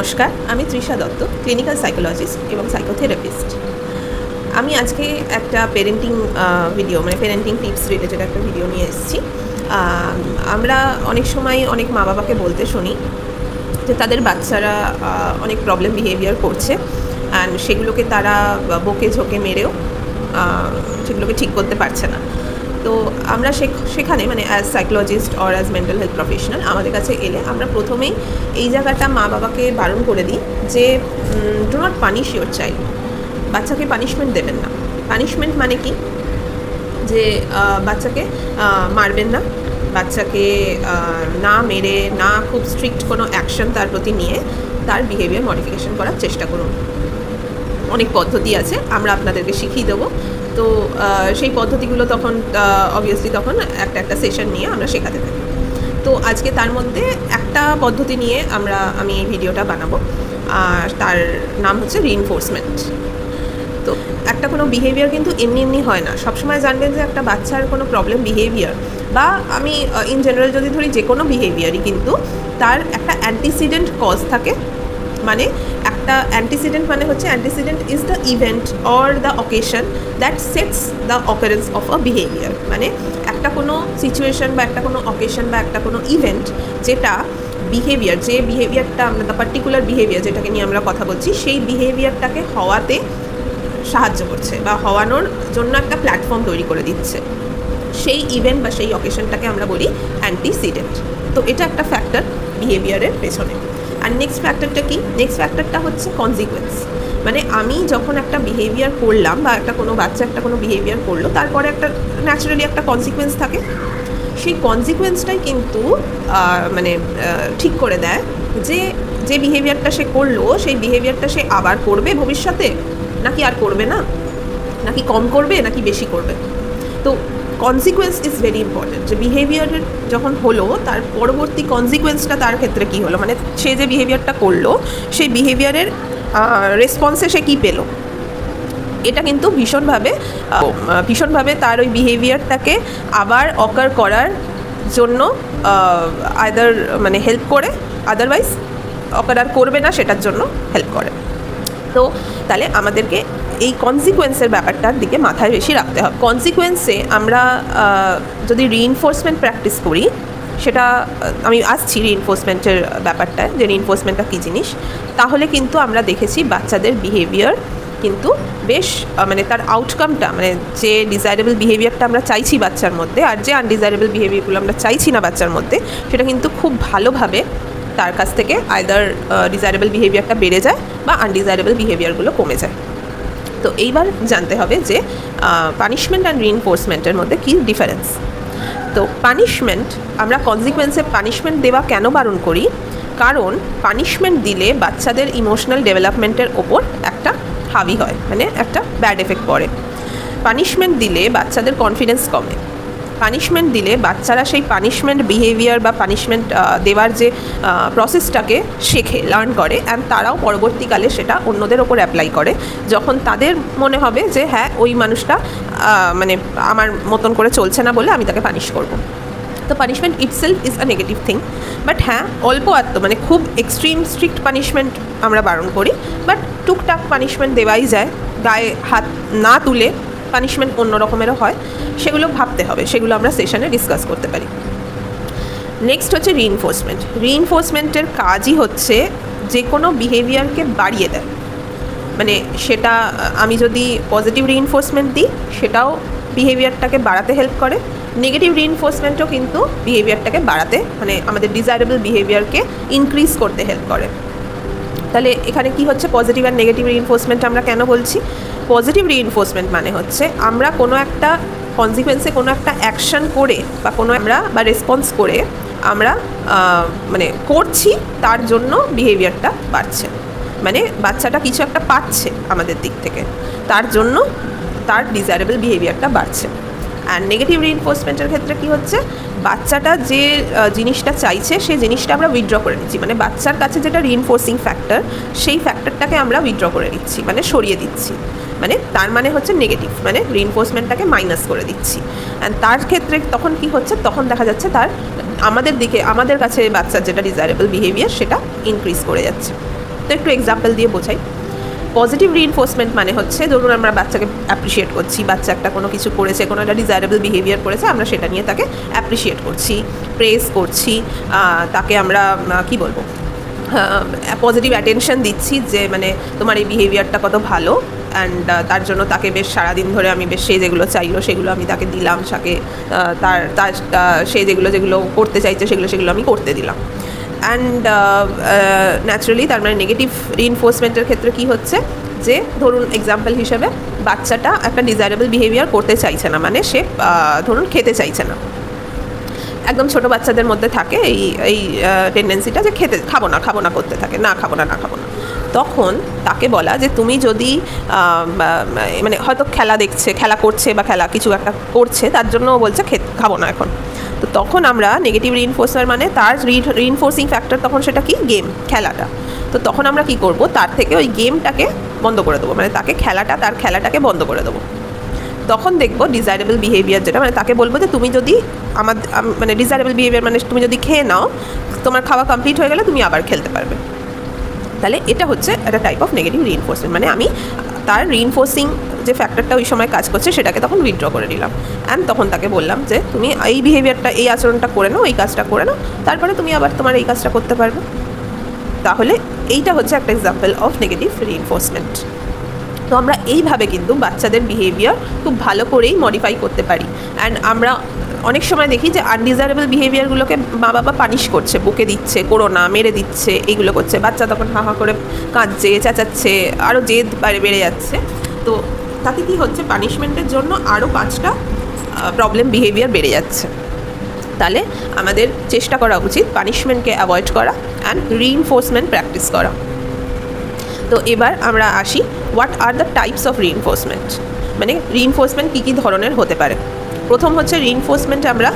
নমস্কার, আমি Trisha Dutta, clinical psychologist এবং সাইকোথেরাপিস্ট। আমি আজকে একটা পেরেন্টিং ভিডিও মানে পেরেন্টিং টিপস রিলেটেড একটা ভিডিও নিয়ে এসেছি। আমরা অনেক সময় অনেক মা বাবাকে বলতে শুনি যে তাদের বাচ্চারা অনেক প্রবলেম বিহেভিয়ার করছে অ্যান্ড সেগুলোকে তারা বকে ঝোঁকে মেরেও সেগুলোকে ঠিক করতে পারছে না। তো আমরা সেখানে মানে as psychologist or as mental health professional আমাদের কাছে এলে আমরা প্রথমেই এই জায়গাটা মা বাবাকে বারণ করে দিই যে do not punish your child. বাচ্চাকে পানিশমেন্ট দেবেন না। পানিশমেন্ট মানে কি, যে বাচ্চাকে মারবেন না, বাচ্চাকে না মেরে না খুব স্ট্রিক্ট কোনো অ্যাকশন তার প্রতি নিয়ে তার বিহেভিয়ার মডিফিকেশন করার চেষ্টা করুন। অনেক পদ্ধতি আছে, আমরা আপনাদেরকে শিখিয়ে দেবো। তো সেই পদ্ধতিগুলো তখন অবভিয়াসলি তখন একটা সেশন নিয়ে আমরা শেখাতে থাকি। তো আজকে তার মধ্যে একটা পদ্ধতি নিয়ে আমি এই ভিডিওটা বানাবো, আর তার নাম হচ্ছে রিইনফোর্সমেন্ট। তো একটা কোনো বিহেভিয়ার কিন্তু এমনি হয় না। সবসময় জানবেন যে একটা বাচ্চার কোনো প্রবলেম বিহেভিয়ার বা আমি ইন জেনারেল যদি ধরি যে কোনো বিহেভিয়ারই কিন্তু তার একটা অ্যান্টিসিডেন্ট কজ থাকে। মানে একটা অ্যান্টিসিডেন্ট মানে হচ্ছে antecedent is the event or the occasion that sets the occurrence of a behaviour. মানে একটা কোনো সিচুয়েশন বা একটা কোনো অকেশন বা একটা কোনো ইভেন্ট যেটা বিহেভিয়ার, যে বিহেভিয়ারটা আমরা দ্য পার্টিকুলার বিহেভিয়ার যেটাকে নিয়ে আমরা কথা বলছি, সেই বিহেভিয়ারটাকে হওয়াতে সাহায্য করছে বা হওয়ানোর জন্য একটা প্ল্যাটফর্ম তৈরি করে দিচ্ছে। সেই ইভেন্ট বা সেই অকেশনটাকে আমরা বলি অ্যান্টিসিডেন্ট। তো এটা একটা ফ্যাক্টর বিহেভিয়ারের পেছনে। আর নেক্সট ফ্যাক্টরটা কি? নেক্সট ফ্যাক্টরটা হচ্ছে কনজিকুয়েন্স। মানে আমি যখন একটা বিহেভিয়ার করলাম বা একটা কোনো বাচ্চা একটা কোনো বিহেভিয়ার করলো, তারপরে একটা ন্যাচারালি একটা কনজিকুয়েন্স থাকে। সেই কনজিকুয়েন্সটাই কিন্তু মানে ঠিক করে দেয় যে বিহেভিয়ারটা সে করলো সেই বিহেভিয়ারটা সে আবার করবে ভবিষ্যতে, নাকি আর করবে না, নাকি কম করবে, নাকি বেশি করবে। তো কনসিকুয়েন্স ইজ ভেরি ইম্পর্টেন্ট। যে বিহেভিয়ারের যখন হলো তার পরবর্তী কনসিকুয়েন্সটা তার ক্ষেত্রে কী হলো, মানে সে যে বিহেভিয়ারটা করলো সেই বিহেভিয়ারের রেসপন্সে সে কী পেলো, এটা কিন্তু ভীষণভাবে তার ওই বিহেভিয়ারটাকে আবার অকার করার জন্য আইদার মানে হেল্প করে, আদারওয়াইজ অকার আর করবে না সেটার জন্য হেল্প করে। তো তাহলে আমাদেরকে এই কনসিকুয়েন্সের ব্যাপারটার দিকে মাথায় বেশি রাখতে হবে। কনসিকুয়েন্সে আমরা যদি রিইনফোর্সমেন্ট প্র্যাকটিস করি, সেটা আমি আসছি রিইনফোর্সমেন্টের ব্যাপারটায়, যে রিইনফোর্সমেন্টটা কী জিনিস, তাহলে কিন্তু আমরা দেখেছি বাচ্চাদের বিহেভিয়ার কিন্তু বেশ মানে তার আউটকামটা, মানে যে ডিজায়ারেবল বিহেভিয়ারটা আমরা চাইছি বাচ্চার মধ্যে আর যে আনডিজায়ারেবল বিহেভিয়ারগুলো আমরা চাইছি না বাচ্চার মধ্যে, সেটা কিন্তু খুব ভালোভাবে তার কাছ থেকে আইদার ডিজায়ারেবল বিহেভিয়ারটা বেড়ে যায় বা আনডিজায়ারেবল বিহেভিয়ারগুলো কমে যায়। তো এইবার জানতে হবে যে পানিশমেন্ট অ্যান্ড রিইনফোর্সমেন্টের মধ্যে কী ডিফারেন্স। তো পানিশমেন্ট, আমরা কনসিকুয়েন্সে পানিশমেন্ট দেওয়া কেন বারণ করি? কারণ পানিশমেন্ট দিলে বাচ্চাদের ইমোশনাল ডেভেলপমেন্টের ওপর একটা হাবি হয়, মানে একটা ব্যাড এফেক্ট পড়ে। পানিশমেন্ট দিলে বাচ্চাদের কনফিডেন্স কমে। পানিশমেন্ট দিলে বাচ্চারা সেই পানিশমেন্ট বিহেভিয়ার বা পানিশমেন্ট দেওয়ার যে প্রসেসটাকে শেখে, লার্ন করে, অ্যান্ড তারাও পরবর্তীকালে সেটা অন্যদের ওপর অ্যাপ্লাই করে যখন তাদের মনে হবে যে হ্যাঁ ওই মানুষটা মানে আমার মতন করে চলছে না বলে আমি তাকে পানিশ করব। তো punishment itself is a negative thing, but হ্যাঁ অল্প মানে খুব এক্সট্রিম স্ট্রিক্ট পানিশমেন্ট আমরা বারণ করি, বাট টুকটাক পানিশমেন্ট দেওয়াই যায়। গায়ে হাত না তুলে পানিশমেন্ট অন্য রকমেরও হয়, সেগুলো ভাবতে হবে, সেগুলো আমরা সেশনে ডিসকাস করতে পারি। নেক্সট হচ্ছে রিইনফোর্সমেন্ট। রিইনফোর্সমেন্টের কাজই হচ্ছে যে কোনো বিহেভিয়ারকে বাড়িয়ে দেয়। মানে সেটা আমি যদি পজিটিভ রিইনফোর্সমেন্ট দিই সেটাও বিহেভিয়ারটাকে বাড়াতে হেল্প করে, নেগেটিভ রিইনফোর্সমেন্টও কিন্তু বিহেভিয়ারটাকে বাড়াতে, মানে আমাদের ডিজায়ারেবল বিহেভিয়ারকে ইনক্রিজ করতে হেল্প করে। তাহলে এখানে কি হচ্ছে পজিটিভ আর নেগেটিভ রিইনফোর্সমেন্ট আমরা কেন বলছি? পজিটিভ রিইনফোর্সমেন্ট মানে হচ্ছে আমরা কোনো একটা কনসিকুয়েন্সে কোনো একটা অ্যাকশন করে বা কোনো আমরা বা রেসপন্স করে আমরা মানে করছি, তার জন্য বিহেভিয়ারটা বাড়ছে। মানে বাচ্চাটা কিছু একটা পাচ্ছে আমাদের দিক থেকে, তার জন্য তার ডিজায়ারেবল বিহেভিয়ারটা বাড়ছে। আর নেগেটিভ রিইনফোর্সমেন্টের ক্ষেত্রে কি হচ্ছে, বাচ্চাটা যে জিনিসটা চাইছে সেই জিনিসটা আমরা উইথড্র করে নিচ্ছি। মানে বাচ্চার কাছে যেটা রিইনফোর্সিং ফ্যাক্টর, সেই ফ্যাক্টরটাকে আমরা উইথড্র করে নিচ্ছি, মানে সরিয়ে দিচ্ছি। মানে তার মানে হচ্ছে নেগেটিভ, মানে রিইনফোর্সমেন্টটাকে মাইনাস করে দিচ্ছি। অ্যান্ড তার ক্ষেত্রে তখন কি হচ্ছে, তখন দেখা যাচ্ছে তার আমাদের কাছে বাচ্চার যেটা ডিজায়ারেবল বিহেভিয়ার সেটা ইনক্রিজ করে যাচ্ছে। তো একটু এক্সাম্পল দিয়ে বোঝাই। পজিটিভ রিইনফোর্সমেন্ট মানে হচ্ছে ধরুন আমরা বাচ্চাকে অ্যাপ্রিসিয়েট করছি, বাচ্চা একটা কোনো কিছু করেছে, কোনো একটা ডিজায়ারেবল বিহেভিয়ার করেছে, আমরা সেটা নিয়ে তাকে অ্যাপ্রিসিয়েট করছি, প্রেজ করছি, তাকে আমরা কি বলবো পজিটিভ অ্যাটেনশন দিচ্ছি যে মানে তোমার এই বিহেভিয়ারটা কত ভালো, অ্যান্ড তার জন্য তাকে বেশ সারাদিন ধরে আমি বেশ সে যেগুলো চাইলো সেগুলো আমি তাকে দিলাম, তাকে তার সে যেগুলো করতে চাইছে সেগুলো আমি করতে দিলাম। অ্যান্ড ন্যাচারালি তার মানে নেগেটিভ রিইনফোর্সমেন্টের ক্ষেত্রে কী হচ্ছে যে ধরুন এক্সাম্পল হিসেবে বাচ্চাটা একটা ডিজায়ারেবল বিহেভিয়ার করতে চাইছে না, মানে সে ধরুন খেতে চাইছে না। একদম ছোটো বাচ্চাদের মধ্যে থাকে এই টেন্ডেন্সিটা যে খাবো না করতে থাকে, না খাবো না। তখন তাকে বলা যে তুমি যদি মানে হয়তো খেলা করছে বা কিছু একটা করছে, তার জন্য বলছে খাবো না এখন। তো তখন আমরা নেগেটিভ রিইনফোর্সার মানে তার রিইনফোর্সিং ফ্যাক্টর তখন সেটা কি গেম, খেলাটা। তো তখন আমরা কি করব, তার থেকে ওই গেমটাকে বন্ধ করে দেবো, মানে তার খেলাটাকে বন্ধ করে দেবো। তখন দেখবো ডিজায়ারেবল বিহেভিয়ার যেটা, মানে তাকে বলবো যে তুমি যদি মানে ডিজায়ারেবল বিহেভিয়ার মানে তুমি যদি খেয়ে নাও, তোমার খাওয়া কমপ্লিট হয়ে গেলে তুমি আবার খেলতে পারবে। তাহলে এটা হচ্ছে একটা টাইপ অফ নেগেটিভ রিইনফোর্সমেন্ট, মানে আমি তার রিইনফোর্সিং যে ফ্যাক্টরটা ওই সময় কাজ করছে সেটাকে তখন উইথড্র করে নিলাম, অ্যান্ড তখন তাকে বললাম যে তুমি এই বিহেভিয়ারটা, এই আচরণটা করে নাও, এই কাজটা করে নাও, তারপরে তুমি আবার তোমার এই কাজটা করতে পারবে। তাহলে এইটা হচ্ছে একটা এক্সাম্পল অফ নেগেটিভ রিইনফোর্সমেন্ট। তো আমরা এইভাবে কিন্তু বাচ্চাদের বিহেভিয়ার খুব ভালো করেই মডিফাই করতে পারি। অ্যান্ড আমরা অনেক সময় দেখি যে আনডিজায়ারেবল বিহেভিয়ারগুলোকে মা বাবা পানিশ করছে, বকে দিচ্ছে, করো না, মেরে দিচ্ছে, এইগুলো করছে। বাচ্চা তখন হা করে কাঁদছে, চেঁচাচ্ছে, আরও জেদ বেড়ে যাচ্ছে। তো তাতে কী হচ্ছে, পানিশমেন্টের জন্য আরও 5টা প্রবলেম বিহেভিয়ার বেড়ে যাচ্ছে। তাহলে আমাদের চেষ্টা করা উচিত পানিশমেন্টকে অ্যাভয়েড করা অ্যান্ড রিইনফোর্সমেন্ট প্র্যাকটিস করা। তো এবার আমরা আসি, what are the types of reinforcement, মানে রিইনফোর্সমেন্ট কী ধরনের হতে পারে। প্রথম হচ্ছে রিইনফোর্সমেন্ট আমরা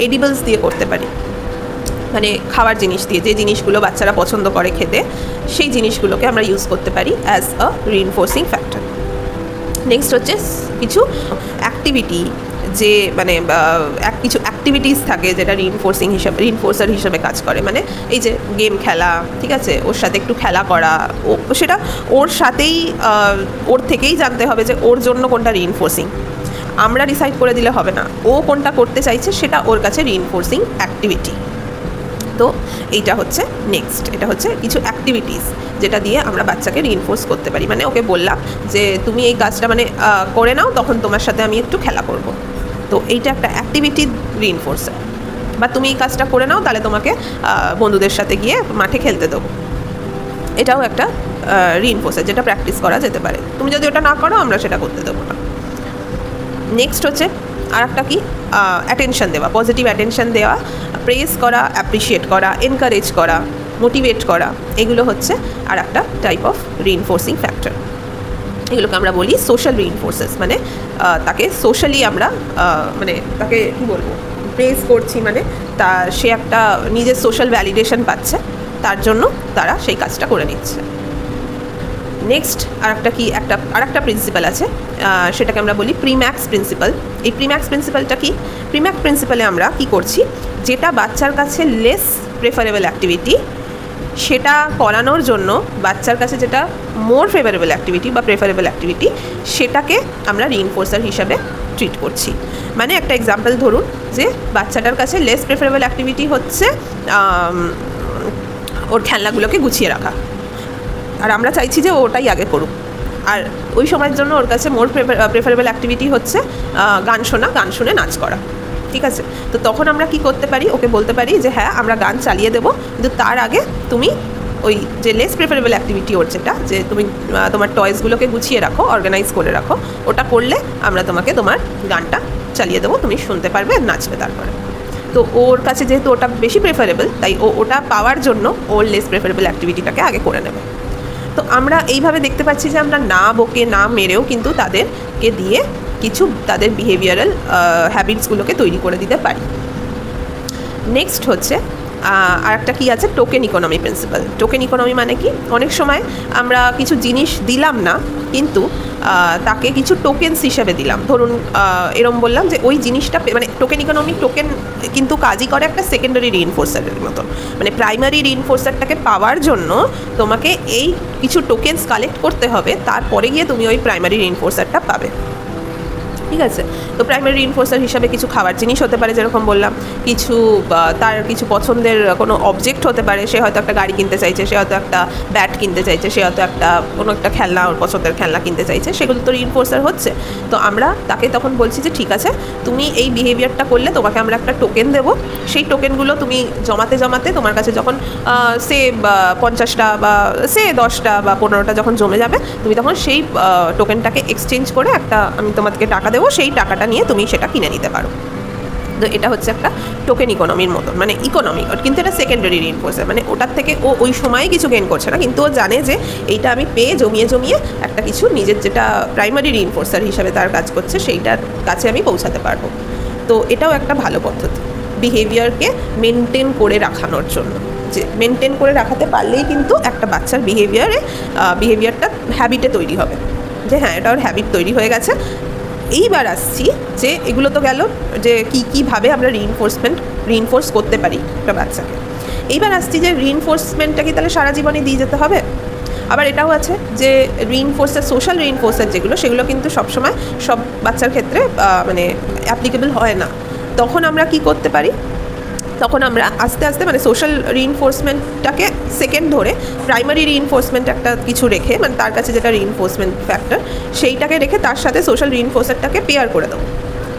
এডিবলস দিয়ে করতে পারি, মানে খাওয়ার জিনিস দিয়ে, যে জিনিসগুলো বাচ্চারা পছন্দ করে খেতে, সেই জিনিসগুলোকে আমরা ইউজ করতে পারি as a reinforcing factor. Next হচ্ছে কিছু অ্যাক্টিভিটি, যে মানে কিছু অ্যাক্টিভিটিস থাকে যেটা রিইনফোর্সার হিসেবে কাজ করে, মানে এই যে গেম খেলা, ঠিক আছে, ওর সাথে একটু খেলা করা, সেটা ওর সাথেই ওর থেকেই জানতে হবে যে ওর জন্য কোনটা রিইনফোর্সিং। আমরা ডিসাইড করে দিলে হবে না, ও কোনটা করতে চাইছে সেটা ওর কাছে রিইনফোর্সিং অ্যাক্টিভিটি। তো এইটা হচ্ছে নেক্সট, এটা হচ্ছে কিছু অ্যাক্টিভিটিস যেটা দিয়ে আমরা বাচ্চাকে রিইনফোর্স করতে পারি। মানে ওকে বললাম যে তুমি এই কাজটা মানে করে নাও, তখন তোমার সাথে আমি একটু খেলা করব। তো এইটা একটা অ্যাক্টিভিটি রিইনফোর্সার। বা তুমি এই কাজটা করে নাও, তাহলে তোমাকে বন্ধুদের সাথে গিয়ে মাঠে খেলতে দেবো, এটাও একটা রিইনফোর্সার যেটা প্র্যাকটিস করা যেতে পারে। তুমি যদি ওটা না করো, আমরা সেটা করতে দেবো না। নেক্সট হচ্ছে আর একটা কি, অ্যাটেনশন দেওয়া, পজিটিভ অ্যাটেনশন দেওয়া, প্রেজ করা, অ্যাপ্রিসিয়েট করা, এনকারেজ করা, মোটিভেট করা, এগুলো হচ্ছে আর একটা টাইপ অফ রিইনফোর্সিং ফ্যাক্টর। এগুলোকে আমরা বলি সোশ্যাল রিইনফোর্সেস, মানে তাকে সোশ্যালি আমরা মানে তাকে কী বলবো, প্রেজ করছি, মানে সে একটা নিজের সোশ্যাল ভ্যালিডেশন পাচ্ছে, তার জন্য তারা সেই কাজটা করে নিচ্ছে। নেক্সট আর একটা প্রিন্সিপাল আছে, সেটাকে আমরা বলি প্রিম্যাক্স প্রিন্সিপাল। এই প্রিম্যাক্স প্রিন্সিপালটা কি, প্রিম্যাক্স প্রিন্সিপালে আমরা কি করছি, যেটা বাচ্চার কাছে লেস প্রেফারেবল অ্যাক্টিভিটি, সেটা করানোর জন্য বাচ্চার কাছে যেটা মোর ফেভারেবল অ্যাক্টিভিটি বা প্রেফারেবল অ্যাক্টিভিটি, সেটাকে আমরা রিইনফোর্সার হিসাবে ট্রিট করছি। মানে একটা এক্সাম্পল ধরুন, যে বাচ্চাটার কাছে লেস প্রেফারেবল অ্যাক্টিভিটি হচ্ছে ওর খেলনাগুলোকে গুছিয়ে রাখা, আর আমরা চাইছি যে ওটাই আগে করুক। আর ওই সময়ের জন্য ওর কাছে মোর প্রেফারেবল অ্যাক্টিভিটি হচ্ছে গান শুনে নাচ করা, ঠিক আছে। তো তখন আমরা কি করতে পারি, ওকে বলতে পারি যে হ্যাঁ আমরা গান চালিয়ে দেবো, কিন্তু তার আগে তুমি ওই যে লেস প্রেফারেবল অ্যাক্টিভিটি ওর যেটা, যে তুমি তোমার টয়েসগুলোকে গুছিয়ে রাখো, অর্গানাইজ করে রাখো, ওটা করলে আমরা তোমাকে তোমার গানটা চালিয়ে দেবো, তুমি শুনতে পারবে, নাচবে তারপরে। তো ওর কাছে যেহেতু ওটা বেশি প্রেফারেবল, তাই ওটা পাওয়ার জন্য ওর লেস প্রেফারেবল অ্যাক্টিভিটিটাকে আগে করে নেবে। তো আমরা এইভাবে দেখতে পাচ্ছি যে আমরা না বকে না মেরেও কিন্তু তাদেরকে দিয়ে কিছু তাদের বিহেভিয়ারাল হ্যাবিটসগুলোকে তৈরি করে দিতে পারি। নেক্সট হচ্ছে আর একটা কী আছে, token economy principal. Token economy মানে কি, অনেক সময় আমরা কিছু জিনিস দিলাম না, কিন্তু তাকে কিছু টোকেন্স হিসেবে দিলাম। ধরুন এরম বললাম যে ওই জিনিসটা মানে টোকেন ইকোনমি, টোকেন কিন্তু কাজই করে একটা সেকেন্ডারি রিইনফোর্সারের মতন। মানে প্রাইমারি রিইনফোর্সারটাকে পাওয়ার জন্য তোমাকে এই কিছু টোকেন্স কালেক্ট করতে হবে, তারপরে গিয়ে তুমি ওই প্রাইমারি রিইনফোর্সারটা পাবে। ঠিক আছে, তো প্রাইমারি রিইনফোর্সার হিসাবে কিছু খাবার জিনিস হতে পারে, যেরকম বললাম, কিছু তার কিছু পছন্দের কোনো অবজেক্ট হতে পারে। সে হয়তো একটা গাড়ি কিনতে চাইছে, সে হয়তো একটা ব্যাট কিনতে চাইছে, সে হয়তো কোনো একটা খেলনা, ওর পছন্দের খেলনা কিনতে চাইছে, সেগুলো তো রিইনফোর্সার হচ্ছে। তো আমরা তাকে তখন বলছি যে ঠিক আছে, তুমি এই বিহেভিয়ারটা করলে তোমাকে আমরা একটা টোকেন দেবো। সেই টোকেনগুলো তুমি জমাতে জমাতে তোমার কাছে যখন সে 50টা বা সে 10টা বা 15টা যখন জমে যাবে, তুমি তখন সেই টোকেনটাকে এক্সচেঞ্জ করে আমি তোমাদেরকে টাকা দেবো, সেই টাকাটা নিয়ে তুমি সেটা কিনে নিতে পারো। তো এটা হচ্ছে একটা টোকেন ইকোনমির মতন, মানে ইকোনমিক, কিন্তু এটা সেকেন্ডারি রিইনফোর্সার। মানে ওটার থেকে ও ওই সময়ে কিছু গেইন করছে না, কিন্তু ও জানে যে এইটা আমি পেয়ে জমিয়ে জমিয়ে একটা কিছু নিজের যেটা প্রাইমারি রিইনফোর্সার হিসাবে তার কাজ করছে সেইটার কাছে আমি পৌঁছাতে পারবো। তো এটাও একটা ভালো পদ্ধতি বিহেভিয়ারকে মেনটেন করে রাখানোর জন্য। যে মেনটেন করে রাখাতে পারলেই কিন্তু একটা বাচ্চার বিহেভিয়ারটা হ্যাবিটে তৈরি হবে, যে হ্যাঁ এটা ওর হ্যাবিট তৈরি হয়ে গেছে। এইবার আসছি যে এগুলো তো গেল যে কীভাবে আমরা রিইনফোর্স করতে পারি একটা বাচ্চাকে। এইবার আসছি যে রিইনফোর্সমেন্টটা কি তাহলে সারা জীবনে দিয়ে যেতে হবে? আবার এটাও আছে যে সোশ্যাল রিইনফোর্সার যেগুলো, সেগুলো কিন্তু সবসময় সব বাচ্চার ক্ষেত্রে মানে অ্যাপ্লিকেবল হয় না। তখন আমরা কি করতে পারি? তখন আমরা আস্তে আস্তে মানে সোশ্যাল রিইনফোর্সমেন্টটাকে সেকেন্ড ধরে প্রাইমারি রিইনফোর্সমেন্ট একটা কিছু রেখে, মানে তার কাছে যেটা রিইনফোর্সমেন্ট ফ্যাক্টর সেইটাকে রেখে তার সাথে সোশ্যাল রিইনফোর্সারটাকে পেয়ার করে দেবো।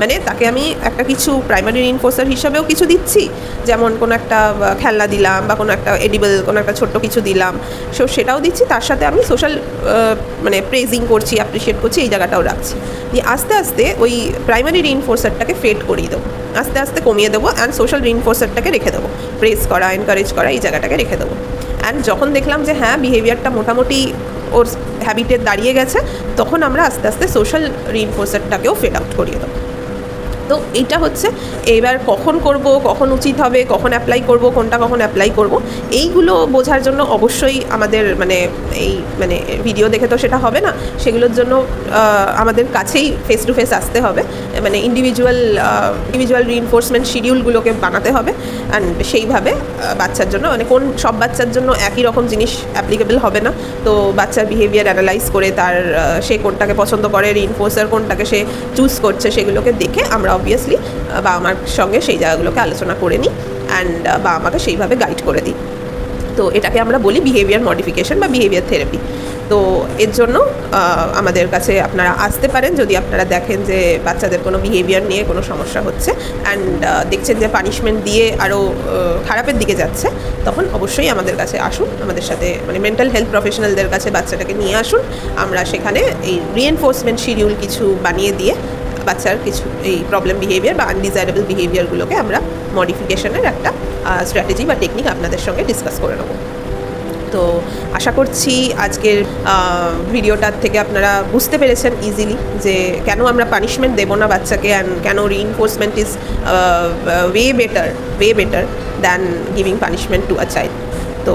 মানে তাকে আমি একটা কিছু প্রাইমারি রিইনফোর্সার হিসাবেও কিছু দিচ্ছি, যেমন কোনো একটা খেলনা দিলাম বা কোনো একটা এডিবল কোনো একটা ছোট্ট কিছু দিলাম, সেটাও দিচ্ছি, তার সাথে আমি সোশ্যাল মানে প্রেজিং করছি, অ্যাপ্রিসিয়েট করছি, এই জায়গাটাও রাখছি। দিয়ে আস্তে আস্তে ওই প্রাইমারি রিইনফোর্সারটাকে ফেড করিয়ে দেবো, আস্তে আস্তে কমিয়ে দেবো, অ্যান্ড সোশ্যাল রিইনফোর্সারটাকে রেখে দেবো, প্রেজ করা, এনকারেজ করা, এই জায়গাটাকে রেখে দেবো। অ্যান্ড যখন দেখলাম যে হ্যাঁ বিহেভিয়ারটা মোটামুটি ওর হ্যাবিটে দাঁড়িয়ে গেছে, তখন আমরা আস্তে আস্তে সোশ্যাল রিইনফোর্সারটাকেও ফেড আউট করিয়ে দেবো। তো এইটা হচ্ছে এবার কখন করব, কখন উচিত হবে, কখন অ্যাপ্লাই করব, কোনটা কখন অ্যাপ্লাই করব, এইগুলো বোঝার জন্য অবশ্যই আমাদের মানে ভিডিও দেখে তো সেটা হবে না। সেগুলোর জন্য আমাদের কাছেই ফেস টু ফেস আসতে হবে, মানে ইন্ডিভিজুয়াল রিইনফোর্সমেন্ট শিডিউলগুলোকে বানাতে হবে। অ্যান্ড সেইভাবে বাচ্চার জন্য মানে সব বাচ্চার জন্য একই রকম জিনিস অ্যাপ্লিকেবল হবে না। তো বাচ্চার বিহেভিয়ার অ্যানালাইজ করে সে কোনটাকে পছন্দ করে, রিইনফোর্সার কোনটাকে সে চুজ করছে, সেগুলোকে দেখে আমরা অবভিয়াসলি বাবা মার সঙ্গে সেই জায়গাগুলোকে আলোচনা করে নিই, অ্যান্ড বাবা মাকে সেইভাবে গাইড করে দিই। তো এটাকে আমরা বলি বিহেভিয়ার মডিফিকেশন বা বিহেভিয়ার থেরাপি। তো এর জন্য আমাদের কাছে আপনারা আসতে পারেন যদি আপনারা দেখেন যে বাচ্চাদের কোনো বিহেভিয়ার নিয়ে কোনো সমস্যা হচ্ছে, অ্যান্ড দেখছেন যে পানিশমেন্ট দিয়ে আরও খারাপের দিকে যাচ্ছে, তখন অবশ্যই আমাদের কাছে আসুন, আমাদের সাথে মানে মেন্টাল হেলথ প্রফেশনালদের কাছে বাচ্চাটাকে নিয়ে আসুন। আমরা সেখানে এই রিইনফোর্সমেন্ট শিডিউল কিছু বানিয়ে দিয়ে বাচ্চার কিছু এই প্রবলেম বিহেভিয়ার বা আনডিজায়ারেবল বিহেভিয়ারগুলোকে আমরা মডিফিকেশনের একটা স্ট্র্যাটেজি বা টেকনিক আপনাদের সঙ্গে ডিসকাস করে নেব। তো আশা করছি আজকের ভিডিওটার থেকে আপনারা বুঝতে পেরেছেন ইজিলি যে কেন আমরা পানিশমেন্ট দেবো না বাচ্চাকে, অ্যান্ড কেন reinforcement is way better than giving punishment to a child. তো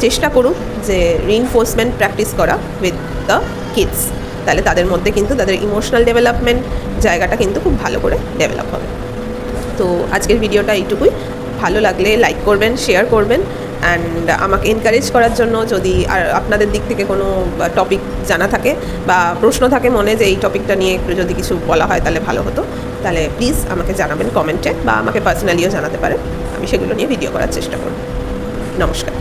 চেষ্টা করুন যে রিইনফোর্সমেন্ট প্র্যাকটিস করা উইথ দ্য কিডস, তাহলে তাদের মধ্যে কিন্তু তাদের ইমোশনাল ডেভেলপমেন্ট জায়গাটা কিন্তু খুব ভালো করে ডেভেলপ হবে। তো আজকের ভিডিওটা এইটুকুই। ভালো লাগলে লাইক করবেন, শেয়ার করবেন, অ্যান্ড আমাকে এনকারেজ করার জন্য যদি আর আপনাদের দিক থেকে কোনো টপিক জানা থাকে বা প্রশ্ন থাকে মনে যে এই টপিকটা নিয়ে একটু যদি কিছু বলা হয় তাহলে ভালো হতো, তাহলে প্লিজ আমাকে জানাবেন কমেন্টে, বা আমাকে পার্সোনালিও জানাতে পারেন। আমি সেগুলো নিয়ে ভিডিও করার চেষ্টা করব। নমস্কার।